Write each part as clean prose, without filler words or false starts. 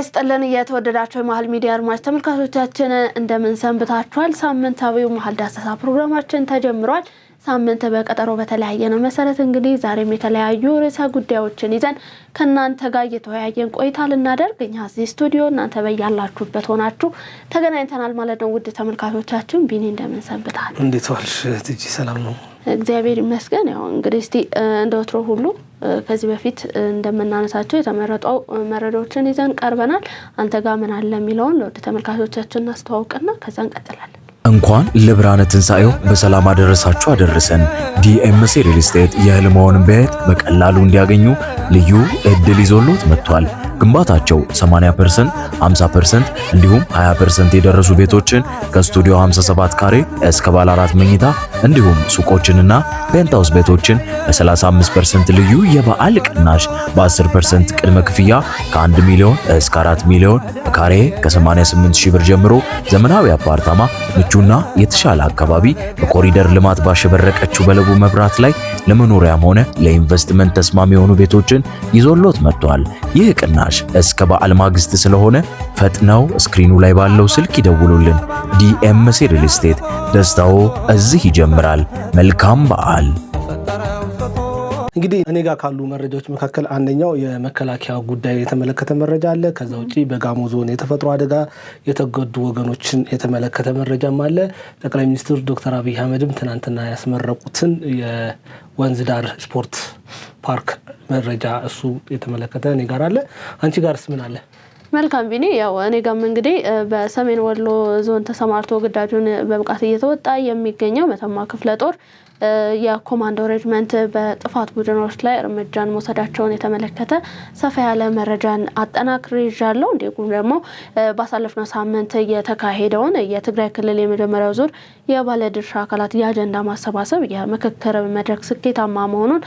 ይስጥልን የተወደዳችሁ መሃል ሚዲያ አድማጭ ተመልካቾቻችን እንደምን ሰንብታችኋል? ሳምንታዊው መሃል ዳሰሳ ፕሮግራማችን ተጀምሯል። ሳምንት በቀጠሮ በተለያየ ነው መሰረት እንግዲህ ዛሬም የተለያዩ ርዕሰ ጉዳዮችን ይዘን ከናንተ ጋር እየተወያየን ቆይታ ልናደርግ እኛ እዚህ ስቱዲዮ እናንተ በያላችሁበት ሆናችሁ ተገናኝተናል ማለት ነው። ውድ ተመልካቾቻችን ቢኒ እንደምን ሰንብታል? እንዴት ዋልሽ? ትጂ ሰላም ነው? እግዚአብሔር ይመስገን። ያው እንግዲህ እስቲ እንደወትሮ ሁሉ ከዚህ በፊት እንደምናነሳቸው የተመረጠው መረጃዎችን ይዘን ቀርበናል። አንተ ጋር ምን አለ የሚለውን ለውድ ተመልካቾቻችን እናስተዋውቅና ከዛ እንቀጥላለን። እንኳን ለብርሃነ ትንሣኤው በሰላም አደረሳችሁ አደረሰን። ዲኤምሲ ሪል ስቴት የህልምዎን ቤት በቀላሉ እንዲያገኙ ልዩ እድል ይዞሎት መጥቷል። ግንባታቸው 80%፣ 50% እንዲሁም 20% የደረሱ ቤቶችን ከስቱዲዮ 57 ካሬ እስከ ባለ 4 መኝታ እንዲሁም ሱቆችንና ፔንታውስ ቤቶችን በ35% ልዩ የበዓል ቅናሽ በ10% ቅድመ ክፍያ ከ1 ሚሊዮን እስከ 4 ሚሊዮን ካሬ ከ88,000 ብር ጀምሮ ዘመናዊ አፓርታማ ምቹና የተሻለ አካባቢ በኮሪደር ልማት ባሸበረቀችው በለቡ መብራት ላይ ለመኖሪያም ሆነ ለኢንቨስትመንት ተስማሚ የሆኑ ቤቶችን ይዞሎት መጥቷል። ይህ ቅናሽ እስከ በዓል ማግስት ስለሆነ ፈጥነው ስክሪኑ ላይ ባለው ስልክ ይደውሉልን። ዲኤምሲ ሪል ስቴት ደስታው እዚህ ይጀምራል። መልካም በዓል። እንግዲህ እኔ ጋር ካሉ መረጃዎች መካከል አንደኛው የመከላከያ ጉዳይ የተመለከተ መረጃ አለ። ከዛ ውጪ በጋሞ ዞን የተፈጥሮ አደጋ የተጎዱ ወገኖችን የተመለከተ መረጃም አለ። ጠቅላይ ሚኒስትር ዶክተር አብይ አህመድም ትናንትና ያስመረቁትን የወንዝ ዳር ስፖርት ፓርክ መረጃ እሱ የተመለከተ እኔ ጋር አለ። አንቺ ጋርስ ምን አለ? መልካም ቢኒ፣ ያው እኔ ጋርም እንግዲህ በሰሜን ወሎ ዞን ተሰማርቶ ግዳጁን በብቃት እየተወጣ የሚገኘው መተማ ክፍለ ጦር የኮማንዶ ሬጅመንት በጥፋት ቡድኖች ላይ እርምጃን መውሰዳቸውን የተመለከተ ሰፋ ያለ መረጃን አጠናክሬ ይዣለሁ። እንዲሁም ደግሞ ባሳለፍነው ሳምንት የተካሄደውን የትግራይ ክልል የመጀመሪያው ዙር የባለድርሻ አካላት የአጀንዳ ማሰባሰብ የምክክር መድረክ ስኬታማ መሆኑን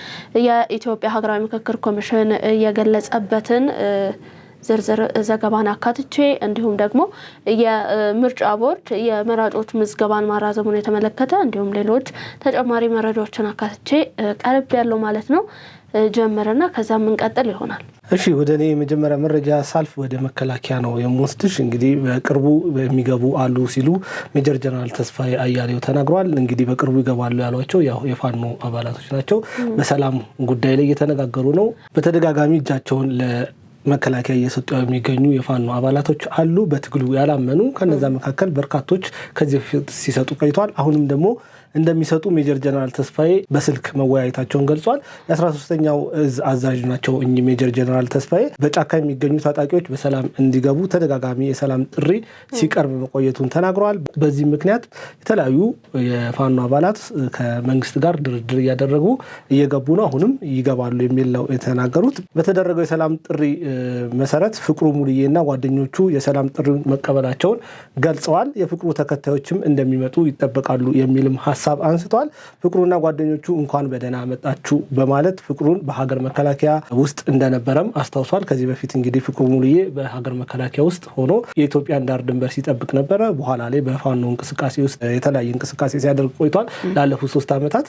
የኢትዮጵያ ሀገራዊ ምክክር ኮሚሽን የገለጸበትን ዝርዝር ዘገባን አካትቼ እንዲሁም ደግሞ የምርጫ ቦርድ የመራጮች ምዝገባን ማራዘሙን የተመለከተ እንዲሁም ሌሎች ተጨማሪ መረጃዎችን አካትቼ ቀርብ ያለው ማለት ነው። ጀመረና ከዛ ምን ቀጥል ይሆናል። እሺ፣ ወደ እኔ የመጀመሪያ መረጃ ሳልፍ ወደ መከላከያ ነው የምወስድሽ። እንግዲህ በቅርቡ የሚገቡ አሉ ሲሉ ሜጀር ጀነራል ተስፋዬ አያሌው ተናግረዋል። እንግዲህ በቅርቡ ይገባሉ ያሏቸው ያው የፋኖ አባላቶች ናቸው። በሰላም ጉዳይ ላይ እየተነጋገሩ ነው። በተደጋጋሚ እጃቸውን መከላከያ እየሰጡ የሚገኙ የፋኖ አባላቶች አሉ። በትግሉ ያላመኑ ከነዛ መካከል በርካቶች ከዚህ በፊት ሲሰጡ ቆይተዋል። አሁንም ደግሞ እንደሚሰጡ ሜጀር ጀነራል ተስፋዬ በስልክ መወያየታቸውን ገልጿል። የ13ኛው እዝ አዛዥ ናቸው እኚህ ሜጀር ጀነራል ተስፋዬ። በጫካ የሚገኙ ታጣቂዎች በሰላም እንዲገቡ ተደጋጋሚ የሰላም ጥሪ ሲቀርብ መቆየቱን ተናግረዋል። በዚህ ምክንያት የተለያዩ የፋኖ አባላት ከመንግስት ጋር ድርድር እያደረጉ እየገቡ ነው፣ አሁንም ይገባሉ የሚል ነው የተናገሩት። በተደረገው የሰላም ጥሪ መሰረት ፍቅሩ ሙልዬና ጓደኞቹ የሰላም ጥሪ መቀበላቸውን ገልጸዋል። የፍቅሩ ተከታዮችም እንደሚመጡ ይጠበቃሉ የሚልም ሀሳብ አንስተዋል። ፍቅሩና ጓደኞቹ እንኳን በደህና መጣችሁ በማለት ፍቅሩን በሀገር መከላከያ ውስጥ እንደነበረም አስታውሷል። ከዚህ በፊት እንግዲህ ፍቅሩ ሙልዬ በሀገር መከላከያ ውስጥ ሆኖ የኢትዮጵያን ዳር ድንበር ሲጠብቅ ነበረ። በኋላ ላይ በፋኖ እንቅስቃሴ ውስጥ የተለያየ እንቅስቃሴ ሲያደርግ ቆይቷል ላለፉት 3 ዓመታት።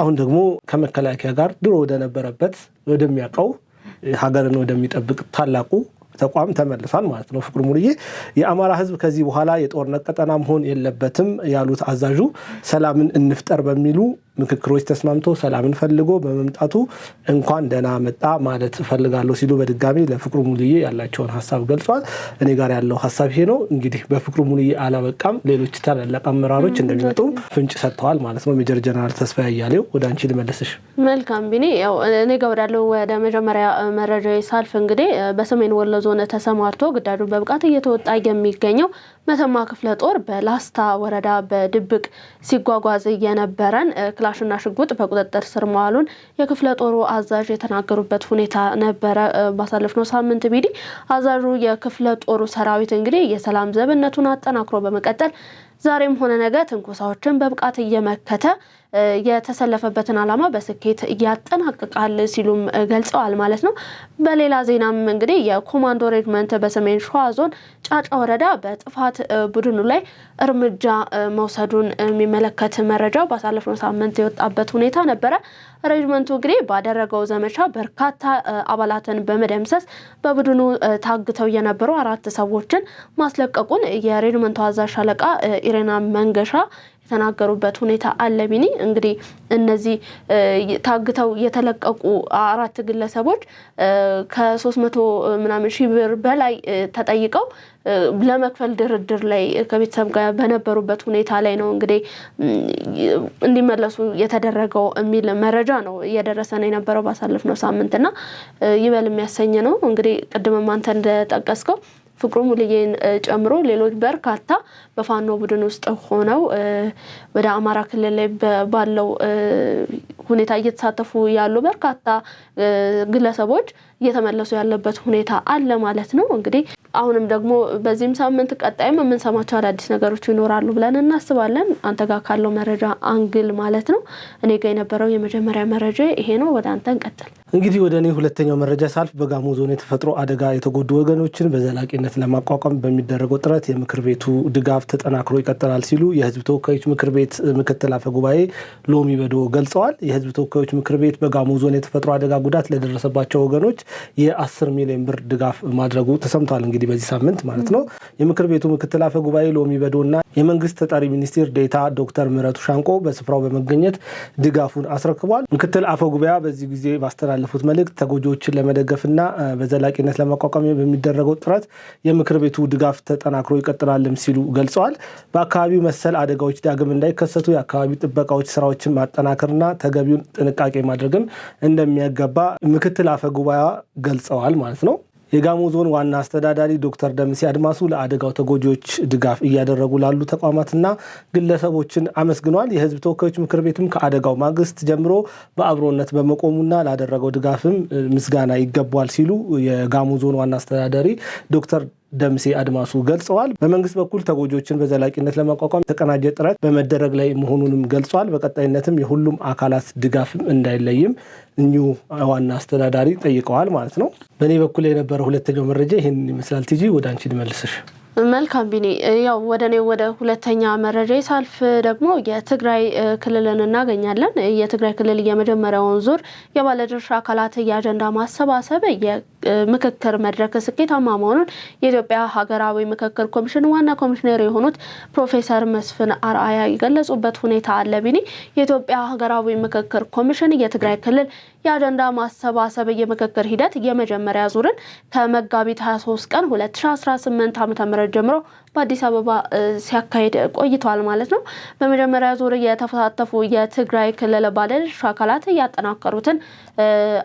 አሁን ደግሞ ከመከላከያ ጋር ድሮ ወደነበረበት ወደሚያውቀው ሀገርን ወደሚጠብቅ ታላቁ ተቋም ተመልሷል ማለት ነው። ፍቅሩ ሙልዬ የአማራ ሕዝብ ከዚህ በኋላ የጦርነት ቀጠና መሆን የለበትም ያሉት አዛዡ ሰላምን እንፍጠር በሚሉ ምክክሮች ተስማምቶ ሰላምን ፈልጎ በመምጣቱ እንኳን ደህና መጣ ማለት እፈልጋለሁ ሲሉ በድጋሚ ለፍቅሩ ሙልዬ ያላቸውን ሀሳብ ገልጿል። እኔ ጋር ያለው ሀሳብ ይሄ ነው። እንግዲህ በፍቅሩ ሙልዬ አላበቃም፣ ሌሎች ታላላቅ አመራሮች እንደሚመጡ ፍንጭ ሰጥተዋል ማለት ነው። ሜጀር ጀነራል ተስፋዬ አያሌው ወደ አንቺ ልመልስሽ። መልካም ቢኒ፣ ያው እኔ ጋር ወዳለው ወደ መጀመሪያ መረጃ ሳልፍ እንግዲህ በሰሜን ወሎ ዞን ተሰማርቶ ግዳጁን በብቃት እየተወጣ የሚገኘው መተማ ክፍለ ጦር በላስታ ወረዳ በድብቅ ሲጓጓዝ የነበረን ክላሽና ሽጉጥ በቁጥጥር ስር መዋሉን የክፍለ ጦሩ አዛዥ የተናገሩበት ሁኔታ ነበረ። ባሳለፍነው ሳምንት ቢዲ አዛዡ የክፍለ ጦሩ ሰራዊት እንግዲህ የሰላም ዘብነቱን አጠናክሮ በመቀጠል ዛሬም ሆነ ነገ ትንኮሳዎችን በብቃት እየመከተ የተሰለፈበትን ዓላማ በስኬት ያጠናቅቃል ሲሉም ገልጸዋል ማለት ነው። በሌላ ዜናም እንግዲህ የኮማንዶ ሬጅመንት በሰሜን ሸዋ ዞን ጫጫ ወረዳ በጥፋት በማንሳት ቡድኑ ላይ እርምጃ መውሰዱን የሚመለከት መረጃ ባሳለፍነው ሳምንት የወጣበት ሁኔታ ነበረ። ሬጅመንቱ እንግዲህ ባደረገው ዘመቻ በርካታ አባላትን በመደምሰስ በቡድኑ ታግተው የነበሩ 4 ሰዎችን ማስለቀቁን የሬጅመንቱ አዛዥ ሻለቃ ኢሬና መንገሻ የተናገሩበት ሁኔታ አለ። ቢኒ እንግዲህ እነዚህ ታግተው የተለቀቁ 4 ግለሰቦች ከ300 ምናምን ሺህ ብር በላይ ተጠይቀው ለመክፈል ድርድር ላይ ከቤተሰብ ጋር በነበሩበት ሁኔታ ላይ ነው እንግዲህ እንዲመለሱ የተደረገው የሚል መረጃ ነው እየደረሰን የነበረው ባሳለፍነው ሳምንትና ይበል የሚያሰኝ ነው። እንግዲህ ቅድም አንተ እንደጠቀስከው ፍቅሩ ሙልዬን ጨምሮ ሌሎች በርካታ በፋኖ ቡድን ውስጥ ሆነው ወደ አማራ ክልል ላይ ባለው ሁኔታ እየተሳተፉ ያሉ በርካታ ግለሰቦች እየተመለሱ ያለበት ሁኔታ አለ ማለት ነው። እንግዲህ አሁንም ደግሞ በዚህም ሳምንት ቀጣይም የምንሰማቸው አዳዲስ ነገሮች ይኖራሉ ብለን እናስባለን። አንተ ጋር ካለው መረጃ አንግል ማለት ነው። እኔ ጋር የነበረው የመጀመሪያ መረጃ ይሄ ነው። ወደ አንተ እንቀጥል። እንግዲህ ወደ እኔ ሁለተኛው መረጃ ሳልፍ በጋሞ ዞን የተፈጥሮ አደጋ የተጎዱ ወገኖችን በዘላቂነት ለማቋቋም በሚደረገው ጥረት የምክር ቤቱ ድጋፍ ተጠናክሮ ይቀጥላል ሲሉ የህዝብ ተወካዮች ምክር ቤት ምክትል አፈ ጉባኤ ሎሚ በዶ ገልጸዋል። የህዝብ ተወካዮች ምክር ቤት በጋሞ ዞን የተፈጥሮ አደጋ ጉዳት ለደረሰባቸው ወገኖች የ10 ሚሊዮን ብር ድጋፍ ማድረጉ ተሰምቷል። እንግዲህ በዚህ ሳምንት ማለት ነው። የምክር ቤቱ ምክትል አፈ ጉባኤ ሎሚ በዶና የመንግስት ተጠሪ ሚኒስትር ዴኤታ ዶክተር ምህረቱ ሻንቆ በስፍራው በመገኘት ድጋፉን አስረክቧል። ምክትል አፈ ጉባኤ በዚህ ጊዜ ባስተላለፉት መልእክት ተጎጂዎችን ለመደገፍና በዘላቂነት ለማቋቋም በሚደረገው ጥረት የምክር ቤቱ ድጋፍ ተጠናክሮ ይቀጥላልም ሲሉ ገልጸዋል። በአካባቢው መሰል አደጋዎች ዳግም እንዳይከሰቱ የአካባቢ ጥበቃዎች ስራዎችን ማጠናከርና ተገቢውን ጥንቃቄ ማድረግም እንደሚያገባ ምክትል አፈ ጉባኤ ገልጸዋል ማለት ነው። የጋሞ ዞን ዋና አስተዳዳሪ ዶክተር ደምሴ አድማሱ ለአደጋው ተጎጂዎች ድጋፍ እያደረጉ ላሉ ተቋማትና ግለሰቦችን አመስግኗል። የህዝብ ተወካዮች ምክር ቤትም ከአደጋው ማግስት ጀምሮ በአብሮነት በመቆሙና ላደረገው ድጋፍም ምስጋና ይገባዋል ሲሉ የጋሞ ዞን ዋና አስተዳዳሪ ዶክተር ደምሴ አድማሱ ገልጸዋል። በመንግስት በኩል ተጎጂዎችን በዘላቂነት ለማቋቋም የተቀናጀ ጥረት በመደረግ ላይ መሆኑንም ገልጿል። በቀጣይነትም የሁሉም አካላት ድጋፍም እንዳይለይም እኚሁ ዋና አስተዳዳሪ ጠይቀዋል ማለት ነው። በእኔ በኩል የነበረው ሁለተኛው መረጃ ይህን ይመስላል። ቲጂ ወደ አንቺ ልመልስሽ። መልካም ቢኒ፣ ያው ወደ ሁለተኛ መረጃ ሳልፍ ደግሞ የትግራይ ክልልን እናገኛለን። የትግራይ ክልል የመጀመሪያውን ዙር የባለድርሻ አካላት የአጀንዳ ማሰባሰብ የምክክር መድረክ ስኬታማ መሆኑን የኢትዮጵያ ሀገራዊ ምክክር ኮሚሽን ዋና ኮሚሽነር የሆኑት ፕሮፌሰር መስፍን አርአያ የገለጹበት ሁኔታ አለ። ቢኒ፣ የኢትዮጵያ ሀገራዊ ምክክር ኮሚሽን የትግራይ ክልል የአጀንዳ ማሰባሰብ የምክክር ሂደት የመጀመሪያ ዙርን ከመጋቢት 23 ቀን 2018 ዓ.ም ጀምሮ በአዲስ አበባ ሲያካሂድ ቆይቷል ማለት ነው። በመጀመሪያ ዙር የተሳተፉ የትግራይ ክልል ባለድርሻ አካላት ያጠናከሩትን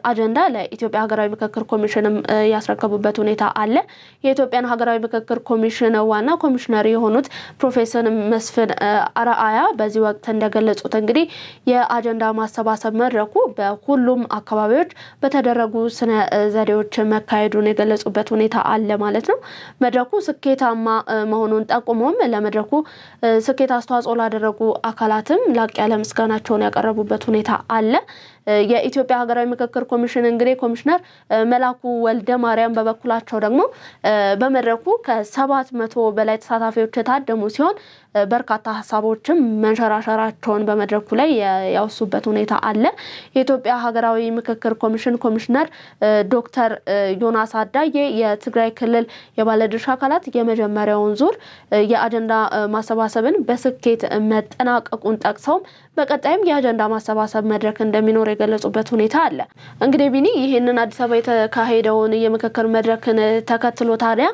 አጀንዳ ለኢትዮጵያ ሀገራዊ ምክክር ኮሚሽንም ያስረከቡበት ሁኔታ አለ። የኢትዮጵያን ሀገራዊ ምክክር ኮሚሽን ዋና ኮሚሽነር የሆኑት ፕሮፌሰር መስፍን አርአያ በዚህ ወቅት እንደገለጹት እንግዲህ የአጀንዳ ማሰባሰብ መድረኩ በሁሉም አካባቢዎች በተደረጉ ስነ ዘዴዎች መካሄዱን የገለጹበት ሁኔታ አለ ማለት ነው። መድረኩ ስኬታማ መሆኑን ጠቁሞም ለመድረኩ ስኬት አስተዋጽኦ ላደረጉ አካላትም ላቅ ያለ ምስጋናቸውን ያቀረቡበት ሁኔታ አለ። የኢትዮጵያ ሀገራዊ ምክክር ኮሚሽን እንግዲህ ኮሚሽነር መላኩ ወልደ ማርያም በበኩላቸው ደግሞ በመድረኩ ከ700 በላይ ተሳታፊዎች የታደሙ ሲሆን በርካታ ሀሳቦችም መንሸራሸራቸውን በመድረኩ ላይ ያወሱበት ሁኔታ አለ። የኢትዮጵያ ሀገራዊ ምክክር ኮሚሽን ኮሚሽነር ዶክተር ዮናስ አዳዬ የትግራይ ክልል የባለድርሻ አካላት የመጀመሪያውን ዙር የአጀንዳ ማሰባሰብን በስኬት መጠናቀቁን ጠቅሰውም በቀጣይም የአጀንዳ ማሰባሰብ መድረክ እንደሚኖር የገለጹበት ሁኔታ አለ። እንግዲህ ቢኒ ይህንን አዲስ አበባ የተካሄደውን የምክክር መድረክን ተከትሎ ታዲያ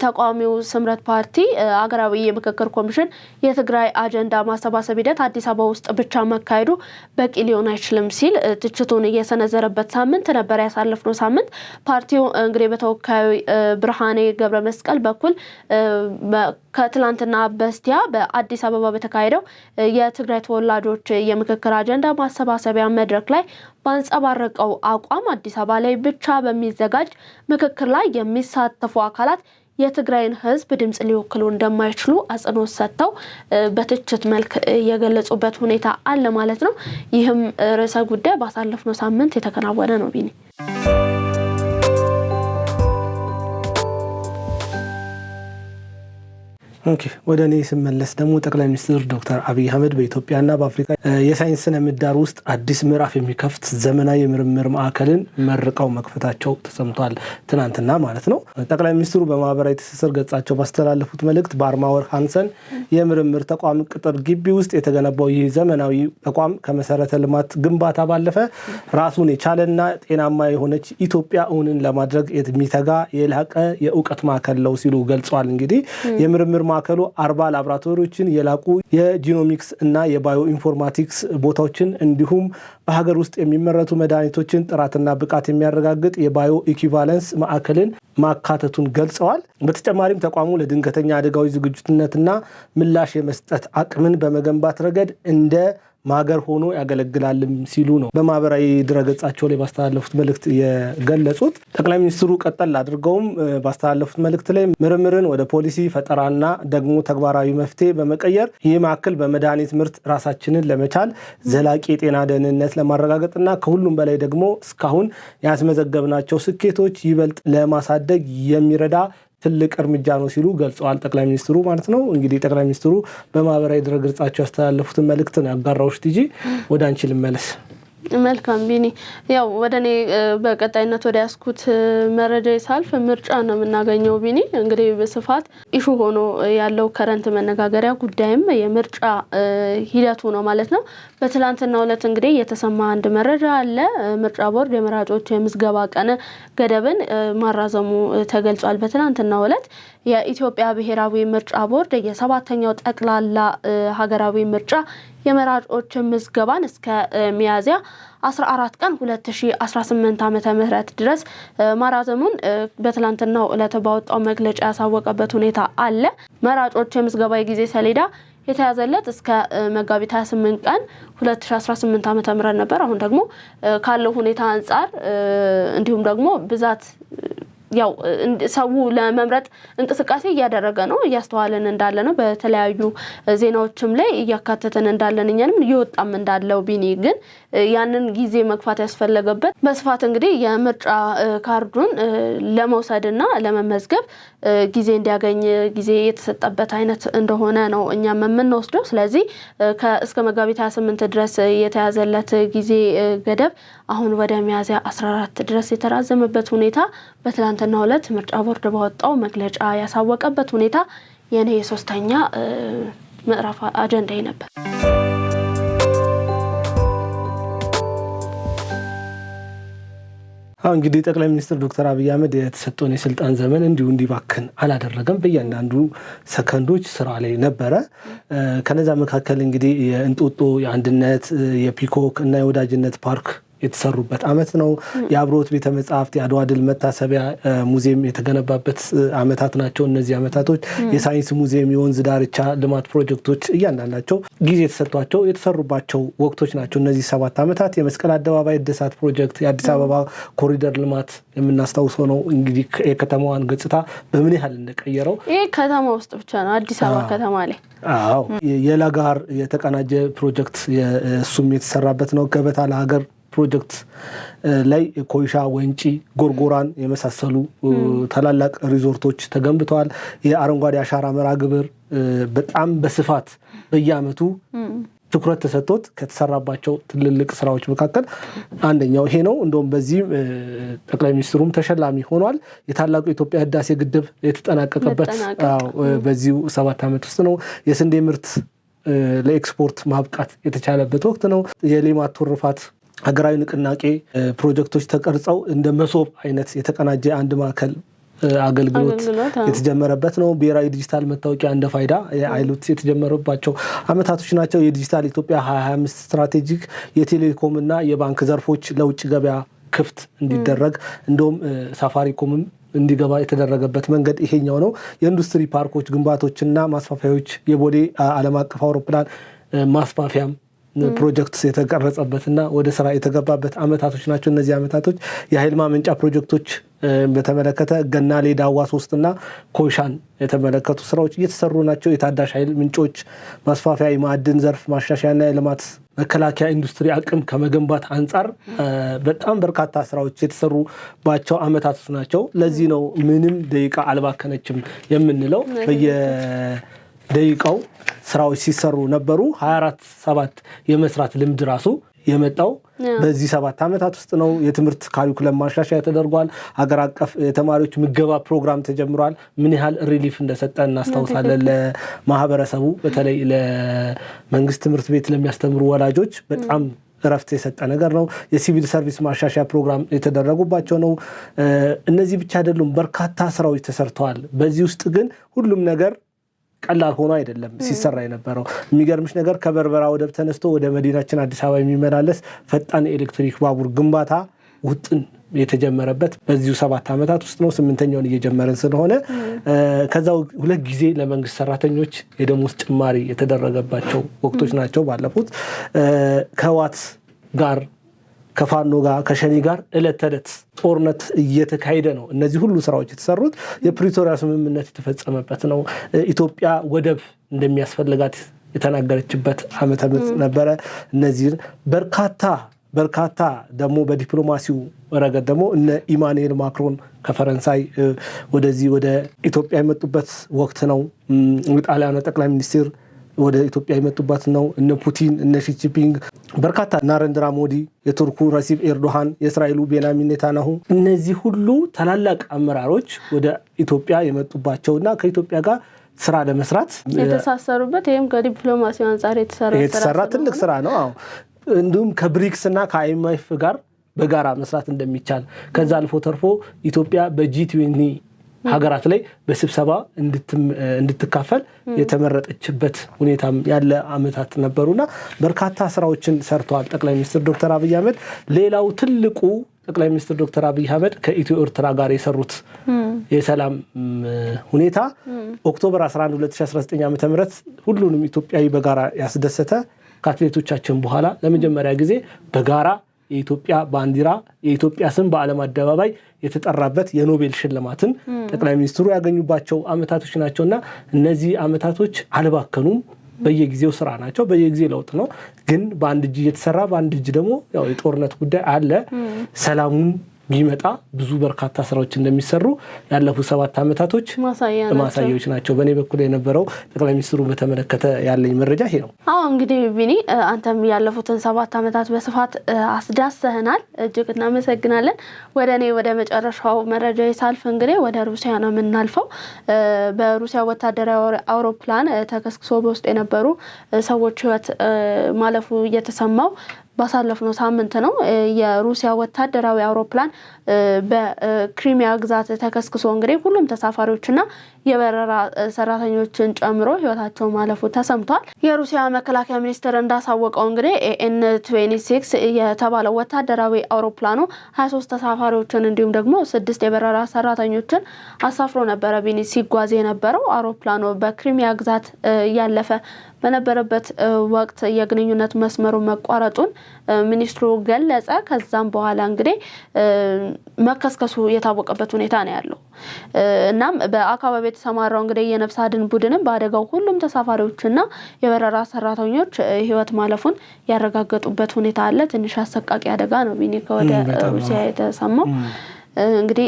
ተቃዋሚው ስምረት ፓርቲ ሀገራዊ የምክክር ኮሚሽን የትግራይ አጀንዳ ማሰባሰብ ሂደት አዲስ አበባ ውስጥ ብቻ መካሄዱ በቂ ሊሆን አይችልም ሲል ትችቱን እየሰነዘረበት ሳምንት ነበር ያሳለፍነው ሳምንት። ፓርቲው እንግዲህ በተወካዩ ብርሃኔ ገብረ መስቀል በኩል ከትላንትና በስቲያ በአዲስ አበባ በተካሄደው የትግራይ ተወላጆች የምክክር አጀንዳ ማሰባሰቢያ መድረክ ላይ ባንጸባረቀው አቋም አዲስ አበባ ላይ ብቻ በሚዘጋጅ ምክክር ላይ የሚሳተፉ አካላት የትግራይን ሕዝብ ድምጽ ሊወክሉ እንደማይችሉ አጽንኦት ሰጥተው በትችት መልክ የገለጹበት ሁኔታ አለ ማለት ነው። ይህም ርዕሰ ጉዳይ ባሳለፍነው ሳምንት የተከናወነ ነው ቢኒ። ኦኬ ወደ እኔ ስመለስ ደግሞ ጠቅላይ ሚኒስትር ዶክተር አብይ አህመድ በኢትዮጵያና በአፍሪካ የሳይንስ ስነ ምህዳር ውስጥ አዲስ ምዕራፍ የሚከፍት ዘመናዊ የምርምር ማዕከልን መርቀው መክፈታቸው ተሰምቷል። ትናንትና ማለት ነው። ጠቅላይ ሚኒስትሩ በማህበራዊ ትስስር ገጻቸው ባስተላለፉት መልእክት በአርማወር ሃንሰን የምርምር ተቋም ቅጥር ግቢ ውስጥ የተገነባው ይህ ዘመናዊ ተቋም ከመሰረተ ልማት ግንባታ ባለፈ ራሱን የቻለና ጤናማ የሆነች ኢትዮጵያ እውንን ለማድረግ የሚተጋ የላቀ የእውቀት ማዕከል ነው ሲሉ ገልጿል። እንግዲህ የምርምር ማዕከሉ 40 ላቦራቶሪዎችን የላቁ የጂኖሚክስ እና የባዮ ኢንፎርማቲክስ ቦታዎችን እንዲሁም በሀገር ውስጥ የሚመረቱ መድኃኒቶችን ጥራትና ብቃት የሚያረጋግጥ የባዮ ኢኩቫለንስ ማዕከልን ማካተቱን ገልጸዋል። በተጨማሪም ተቋሙ ለድንገተኛ አደጋዎች ዝግጁነትና ምላሽ የመስጠት አቅምን በመገንባት ረገድ እንደ ማገር ሆኖ ያገለግላልም ሲሉ ነው በማህበራዊ ድረገጻቸው ላይ ባስተላለፉት መልእክት የገለጹት። ጠቅላይ ሚኒስትሩ ቀጠል አድርገውም ባስተላለፉት መልእክት ላይ ምርምርን ወደ ፖሊሲ ፈጠራና ደግሞ ተግባራዊ መፍትሄ በመቀየር ይህ ማዕከል በመድኃኒት ምርት ራሳችንን ለመቻል ዘላቂ የጤና ደህንነት ለማረጋገጥና ከሁሉም በላይ ደግሞ እስካሁን ያስመዘገብናቸው ስኬቶች ይበልጥ ለማሳደግ የሚረዳ ትልቅ እርምጃ ነው ሲሉ ገልጸዋል። ጠቅላይ ሚኒስትሩ ማለት ነው። እንግዲህ ጠቅላይ ሚኒስትሩ በማህበራዊ ድረገጻቸው ያስተላለፉትን መልእክት ነው ያጋራሁሽ። ቲጂ ወደ አንቺ ልመለስ። መልካም ቢኒ፣ ያው ወደ እኔ በቀጣይነት ወደ ያስኩት መረጃ ሳልፍ ምርጫ ነው የምናገኘው። ቢኒ እንግዲህ በስፋት ኢሹ ሆኖ ያለው ከረንት መነጋገሪያ ጉዳይም የምርጫ ሂደቱ ነው ማለት ነው። በትላንትናው ዕለት እንግዲህ የተሰማ አንድ መረጃ አለ። ምርጫ ቦርድ የመራጮች የምዝገባ ቀን ገደብን ማራዘሙ ተገልጿል። በትላንትናው ዕለት የኢትዮጵያ ብሔራዊ ምርጫ ቦርድ የ7ኛው ጠቅላላ ሀገራዊ ምርጫ የመራጮች ምዝገባን እስከ ሚያዝያ 14 ቀን 2018 ዓመተ ምህረት ድረስ ማራዘሙን በትላንትናው ዕለት ባወጣው መግለጫ ያሳወቀበት ሁኔታ አለ። መራጮች የምዝገባ የጊዜ ሰሌዳ የተያዘለት እስከ መጋቢት 28 ቀን 2018 ዓመተ ምህረት ነበር። አሁን ደግሞ ካለው ሁኔታ አንፃር እንዲሁም ደግሞ ብዛት ያው ሰው ለመምረጥ እንቅስቃሴ እያደረገ ነው፣ እያስተዋለን እንዳለ ነው። በተለያዩ ዜናዎችም ላይ እያካተተን እንዳለን እኛንም እየወጣም እንዳለው ቢኒ ግን ያንን ጊዜ መግፋት ያስፈለገበት በስፋት እንግዲህ የምርጫ ካርዱን ለመውሰድና ለመመዝገብ ጊዜ እንዲያገኝ ጊዜ የተሰጠበት አይነት እንደሆነ ነው እኛም የምንወስደው። ስለዚህ እስከ መጋቢት 28 ድረስ የተያዘለት ጊዜ ገደብ አሁን ወደ ሚያዝያ 14 ድረስ የተራዘመበት ሁኔታ በትላንትናው ዕለት ምርጫ ቦርድ ባወጣው መግለጫ ያሳወቀበት ሁኔታ የኔ የሶስተኛ ምዕራፍ አጀንዳ ነበር። እንግዲህ ጠቅላይ ሚኒስትር ዶክተር አብይ አህመድ የተሰጠውን የስልጣን ዘመን እንዲባክን አላደረገም። በእያንዳንዱ ሰከንዶች ስራ ላይ ነበረ። ከነዛ መካከል እንግዲህ የእንጦጦ፣ የአንድነት፣ የፒኮክ እና የወዳጅነት ፓርክ የተሰሩበት አመት ነው። የአብሮት ቤተ መጻሕፍት፣ የአድዋ ድል መታሰቢያ ሙዚየም የተገነባበት አመታት ናቸው። እነዚህ አመታቶች የሳይንስ ሙዚየም፣ የወንዝ ዳርቻ ልማት ፕሮጀክቶች እያንዳንዳቸው ጊዜ የተሰጥቷቸው የተሰሩባቸው ወቅቶች ናቸው። እነዚህ 7 አመታት የመስቀል አደባባይ እድሳት ፕሮጀክት፣ የአዲስ አበባ ኮሪደር ልማት የምናስታውሰው ነው። እንግዲህ የከተማዋን ገጽታ በምን ያህል እንደቀየረው ይህ ከተማ ውስጥ ብቻ ነው፣ አዲስ አበባ ከተማ ላይ። አዎ የለጋር የተቀናጀ ፕሮጀክት እሱም የተሰራበት ነው። ገበታ ለሀገር ፕሮጀክት ላይ ኮይሻ፣ ወንጪ፣ ጎርጎራን የመሳሰሉ ታላላቅ ሪዞርቶች ተገንብተዋል። የአረንጓዴ አሻራ መርሃ ግብር በጣም በስፋት በየአመቱ ትኩረት ተሰጥቶት ከተሰራባቸው ትልልቅ ስራዎች መካከል አንደኛው ይሄ ነው። እንደውም በዚህ ጠቅላይ ሚኒስትሩም ተሸላሚ ሆኗል። የታላቁ የኢትዮጵያ ህዳሴ ግድብ የተጠናቀቀበት በዚሁ 7 አመት ውስጥ ነው። የስንዴ ምርት ለኤክስፖርት ማብቃት የተቻለበት ወቅት ነው። የሌማት ትሩፋት ሀገራዊ ንቅናቄ ፕሮጀክቶች ተቀርጸው እንደ መሶብ አይነት የተቀናጀ አንድ ማዕከል አገልግሎት የተጀመረበት ነው። ብሔራዊ ዲጂታል መታወቂያ እንደ ፋይዳ አይሉት የተጀመረባቸው አመታቶች ናቸው። የዲጂታል ኢትዮጵያ 2025 ስትራቴጂክ የቴሌኮም እና የባንክ ዘርፎች ለውጭ ገበያ ክፍት እንዲደረግ እንደውም ሳፋሪኮምም እንዲገባ የተደረገበት መንገድ ይሄኛው ነው። የኢንዱስትሪ ፓርኮች ግንባቶችና ማስፋፊያዎች፣ የቦሌ ዓለም አቀፍ አውሮፕላን ማስፋፊያም ፕሮጀክት የተቀረጸበትና ወደ ስራ የተገባበት አመታቶች ናቸው። እነዚህ አመታቶች የኃይል ማመንጫ ፕሮጀክቶች በተመለከተ ገናሌ ዳዋ 3 እና ኮይሻን የተመለከቱ ስራዎች እየተሰሩ ናቸው። የታዳሽ ኃይል ምንጮች ማስፋፊያ፣ የማዕድን ዘርፍ ማሻሻያና የልማት መከላከያ ኢንዱስትሪ አቅም ከመገንባት አንጻር በጣም በርካታ ስራዎች የተሰሩባቸው አመታቶች ናቸው። ለዚህ ነው ምንም ደቂቃ አልባከነችም የምንለው። በየደቂቃው ስራዎች ሲሰሩ ነበሩ። 24/7 የመስራት ልምድ ራሱ የመጣው በዚህ 7 አመታት ውስጥ ነው። የትምህርት ካሪኩለም ማሻሻያ ተደርጓል። ሀገር አቀፍ የተማሪዎች ምገባ ፕሮግራም ተጀምሯል። ምን ያህል ሪሊፍ እንደሰጠ እናስታውሳለን። ለማህበረሰቡ በተለይ ለመንግስት ትምህርት ቤት ለሚያስተምሩ ወላጆች በጣም እረፍት የሰጠ ነገር ነው። የሲቪል ሰርቪስ ማሻሻያ ፕሮግራም የተደረጉባቸው ነው። እነዚህ ብቻ አይደሉም፣ በርካታ ስራዎች ተሰርተዋል። በዚህ ውስጥ ግን ሁሉም ነገር ቀላል ሆኖ አይደለም ሲሰራ የነበረው። የሚገርምሽ ነገር ከበርበራ ወደብ ተነስቶ ወደ መዲናችን አዲስ አበባ የሚመላለስ ፈጣን የኤሌክትሪክ ባቡር ግንባታ ውጥን የተጀመረበት በዚሁ 7 አመታት ውስጥ ነው። 8ኛውን እየጀመረን ስለሆነ ከዛው 2 ጊዜ ለመንግስት ሰራተኞች የደሞዝ ጭማሪ የተደረገባቸው ወቅቶች ናቸው። ባለፉት ከህወሓት ጋር ከፋኖ ጋር ከሸኔ ጋር እለት ተዕለት ጦርነት እየተካሄደ ነው። እነዚህ ሁሉ ስራዎች የተሰሩት የፕሪቶሪያ ስምምነት የተፈጸመበት ነው። ኢትዮጵያ ወደብ እንደሚያስፈልጋት የተናገረችበት ዓመተ ምህረት ነበረ። እነዚህ በርካታ ደግሞ በዲፕሎማሲው ረገድ ደግሞ እነ ኢማኑኤል ማክሮን ከፈረንሳይ ወደዚህ ወደ ኢትዮጵያ የመጡበት ወቅት ነው። ጣሊያኑ ጠቅላይ ሚኒስትር ወደ ኢትዮጵያ የመጡበት ነው። እነ ፑቲን እነ ሺጂፒንግ በርካታ ናሬንድራ ሞዲ፣ የቱርኩ ረሲብ ኤርዶሃን፣ የእስራኤሉ ቤንያሚን ኔታንያሁ እነዚህ ሁሉ ታላላቅ አመራሮች ወደ ኢትዮጵያ የመጡባቸውና ከኢትዮጵያ ጋር ስራ ለመስራት የተሳሰሩበት ይሄም ከዲፕሎማሲው አንፃር የተሰራ ትልቅ ስራ ነው። አዎ እንዲሁም ከብሪክስ እና ከአይኤምኤፍ ጋር በጋራ መስራት እንደሚቻል ከዛ አልፎ ተርፎ ኢትዮጵያ በጂ20 ሀገራት ላይ በስብሰባ እንድትካፈል የተመረጠችበት ሁኔታም ያለ አመታት ነበሩና በርካታ ስራዎችን ሰርተዋል ጠቅላይ ሚኒስትር ዶክተር አብይ አህመድ። ሌላው ትልቁ ጠቅላይ ሚኒስትር ዶክተር አብይ አህመድ ከኢትዮ ኤርትራ ጋር የሰሩት የሰላም ሁኔታ ኦክቶበር 11 2019 ዓ.ም ሁሉንም ኢትዮጵያዊ በጋራ ያስደሰተ ከአትሌቶቻችን በኋላ ለመጀመሪያ ጊዜ በጋራ የኢትዮጵያ ባንዲራ የኢትዮጵያ ስም በዓለም አደባባይ የተጠራበት የኖቤል ሽልማትን ጠቅላይ ሚኒስትሩ ያገኙባቸው አመታቶች ናቸውና እነዚህ አመታቶች አልባከኑም። በየጊዜው ስራ ናቸው፣ በየጊዜ ለውጥ ነው። ግን በአንድ እጅ እየተሰራ በአንድ እጅ ደግሞ ያው የጦርነት ጉዳይ አለ። ሰላሙን ቢመጣ ብዙ በርካታ ስራዎች እንደሚሰሩ ያለፉት 7 አመታቶች ማሳያዎች ናቸው። በእኔ በኩል የነበረው ጠቅላይ ሚኒስትሩ በተመለከተ ያለኝ መረጃ ይሄ ነው። አዎ እንግዲህ ቢኒ አንተም ያለፉትን 7 አመታት በስፋት አስዳሰህናል፣ እጅግ እናመሰግናለን። ወደ መጨረሻው መረጃ ሳልፍ እንግዲህ ወደ ሩሲያ ነው የምናልፈው። በሩሲያ ወታደራዊ አውሮፕላን ተከስክሶ በውስጥ የነበሩ ሰዎች ህይወት ማለፉ እየተሰማው ባሳለፍነው ሳምንት ነው። የሩሲያ ወታደራዊ አውሮፕላን በክሪሚያ ግዛት ተከስክሶ እንግዲህ ሁሉም ተሳፋሪዎችና የበረራ ሰራተኞችን ጨምሮ ህይወታቸው ማለፉ ተሰምቷል። የሩሲያ መከላከያ ሚኒስቴር እንዳሳወቀው እንግዲህ ኤን26 የተባለው ወታደራዊ አውሮፕላኑ 23 ተሳፋሪዎችን እንዲሁም ደግሞ 6 የበረራ ሰራተኞችን አሳፍሮ ነበረ ቢኒ ሲጓዝ የነበረው። አውሮፕላኑ በክሪሚያ ግዛት ያለፈ በነበረበት ወቅት የግንኙነት መስመሩ መቋረጡን ሚኒስትሩ ገለጸ። ከዛም በኋላ እንግዲህ መከስከሱ የታወቀበት ሁኔታ ነው ያለው። እናም በአካባቢ የተሰማራው እንግዲህ የነፍስ አድን ቡድንም በአደጋው ሁሉም ተሳፋሪዎችና የበረራ ሰራተኞች ህይወት ማለፉን ያረጋገጡበት ሁኔታ አለ። ትንሽ አሰቃቂ አደጋ ነው ቢኒ ከወደ ሩሲያ የተሰማው። እንግዲህ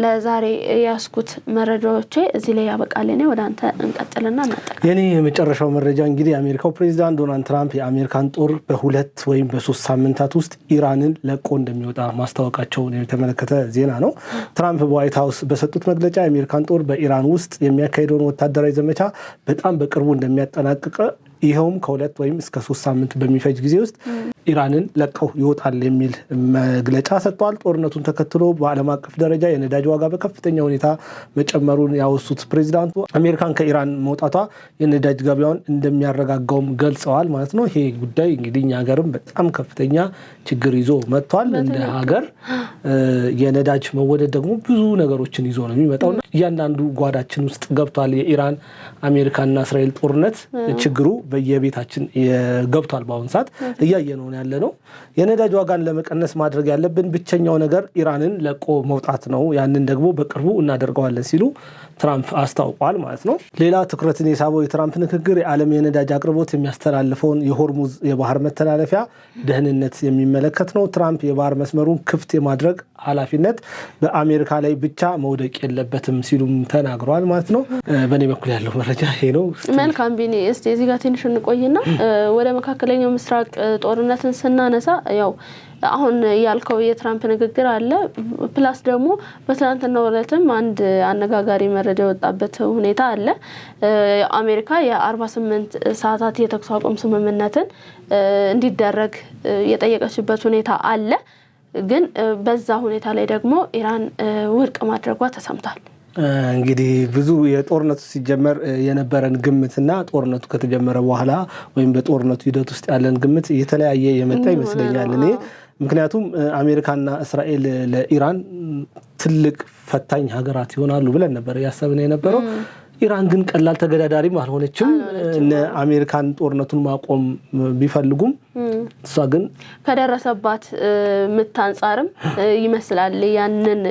ለዛሬ ያስኩት መረጃዎቼ እዚህ ላይ ያበቃል። እኔ ወደ አንተ እንቀጥልና እናጠቃለን። የኔ የመጨረሻው መረጃ እንግዲህ የአሜሪካው ፕሬዝዳንት ዶናልድ ትራምፕ የአሜሪካን ጦር በ2 ወይም በ3 ሳምንታት ውስጥ ኢራንን ለቆ እንደሚወጣ ማስታወቃቸውን የተመለከተ ዜና ነው። ትራምፕ በዋይት ሃውስ በሰጡት መግለጫ የአሜሪካን ጦር በኢራን ውስጥ የሚያካሄደውን ወታደራዊ ዘመቻ በጣም በቅርቡ እንደሚያጠናቅቅ ይኸውም ከ2 ወይም እስከ 3 ሳምንት በሚፈጅ ጊዜ ውስጥ ኢራንን ለቀው ይወጣል የሚል መግለጫ ሰጥቷል። ጦርነቱን ተከትሎ በዓለም አቀፍ ደረጃ የነዳጅ ዋጋ በከፍተኛ ሁኔታ መጨመሩን ያወሱት ፕሬዝዳንቱ አሜሪካን ከኢራን መውጣቷ የነዳጅ ገበያውን እንደሚያረጋጋውም ገልጸዋል ማለት ነው። ይሄ ጉዳይ እንግዲህ እኛ ሀገርም በጣም ከፍተኛ ችግር ይዞ መጥቷል። እንደ ሀገር የነዳጅ መወደድ ደግሞ ብዙ ነገሮችን ይዞ ነው የሚመጣው። እያንዳንዱ ጓዳችን ውስጥ ገብቷል። የኢራን አሜሪካና እስራኤል ጦርነት ችግሩ በየቤታችን ገብቷል። በአሁን ሰዓት እያየነው ያለነው የነዳጅ ዋጋን ለመቀነስ ማድረግ ያለብን ብቸኛው ነገር ኢራንን ለቆ መውጣት ነው። ያንን ደግሞ በቅርቡ እናደርገዋለን ሲሉ ትራምፕ አስታውቋል ማለት ነው። ሌላ ትኩረትን የሳበው የትራምፕ ንግግር የዓለም የነዳጅ አቅርቦት የሚያስተላልፈውን የሆርሙዝ የባህር መተላለፊያ ደህንነት የሚመለከት ነው። ትራምፕ የባህር መስመሩን ክፍት የማድረግ ኃላፊነት በአሜሪካ ላይ ብቻ መውደቅ የለበትም ሲሉም ተናግረዋል ማለት ነው። በእኔ በኩል ያለው መረጃ ይሄ ነው። መልካም ቢኒ፣ እስቲ እዚህ ጋር ትንሽ እንቆይና ወደ መካከለኛው ምስራቅ ጦርነትን ስናነሳ ያው አሁን ያልከው የትራምፕ ንግግር አለ። ፕላስ ደግሞ በትናንትናው ዕለትም አንድ አነጋጋሪ መረጃ የወጣበት ሁኔታ አለ። አሜሪካ የ48 ሰዓታት የተኩስ አቁም ስምምነትን እንዲደረግ የጠየቀችበት ሁኔታ አለ። ግን በዛ ሁኔታ ላይ ደግሞ ኢራን ውድቅ ማድረጓ ተሰምቷል። እንግዲህ ብዙ የጦርነቱ ሲጀመር የነበረን ግምትና ጦርነቱ ከተጀመረ በኋላ ወይም በጦርነቱ ሂደት ውስጥ ያለን ግምት የተለያየ የመጣ ይመስለኛል እኔ። ምክንያቱም አሜሪካና እስራኤል ለኢራን ትልቅ ፈታኝ ሀገራት ይሆናሉ ብለን ነበር ያሰብን የነበረው። ኢራን ግን ቀላል ተገዳዳሪም አልሆነችም። እነ አሜሪካን ጦርነቱን ማቆም ቢፈልጉም እሷ ግን ከደረሰባት ምት አንጻርም ይመስላል ያንን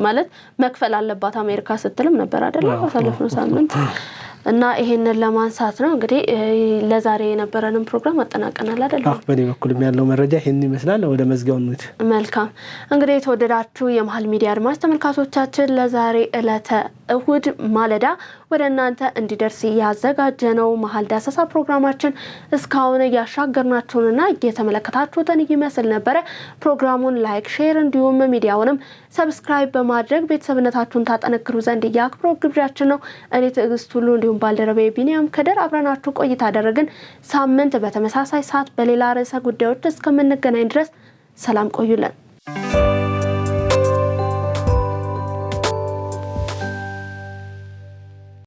ማለት መክፈል አለባት አሜሪካ ስትልም ነበር አይደል ባለፈው ሳምንት። እና ይሄንን ለማንሳት ነው እንግዲህ ለዛሬ የነበረንን ፕሮግራም አጠናቀናል አይደል? በኔ በኩልም ያለው መረጃ ይሄን ይመስላል። ወደ መዝጊያው ነው። መልካም እንግዲህ የተወደዳችሁ የመሃል ሚዲያ አድማጭ ተመልካቾቻችን ለዛሬ ዕለተ እሁድ ማለዳ ወደ እናንተ እንዲደርስ ያዘጋጀነው መሃል ዳሰሳ ፕሮግራማችን እስካሁን ያሻገርናችሁንና የተመለከታችሁትን ይመስል ነበር። ፕሮግራሙን ላይክ፣ ሼር እንዲሁም ሚዲያውንም ሰብስክራይብ በማድረግ ቤተሰብነታችሁን ታጠነክሩ ዘንድ ያክብሮ ግብዣችን ነው። እኔ ትዕግስት ሁሉ እንዲሁም ባልደረባዬ ቢኒያም ከደር አብረናችሁ ቆይታ አደረግን። ሳምንት በተመሳሳይ ሰዓት በሌላ ርዕሰ ጉዳዮች እስከምንገናኝ ድረስ ሰላም ቆዩልን።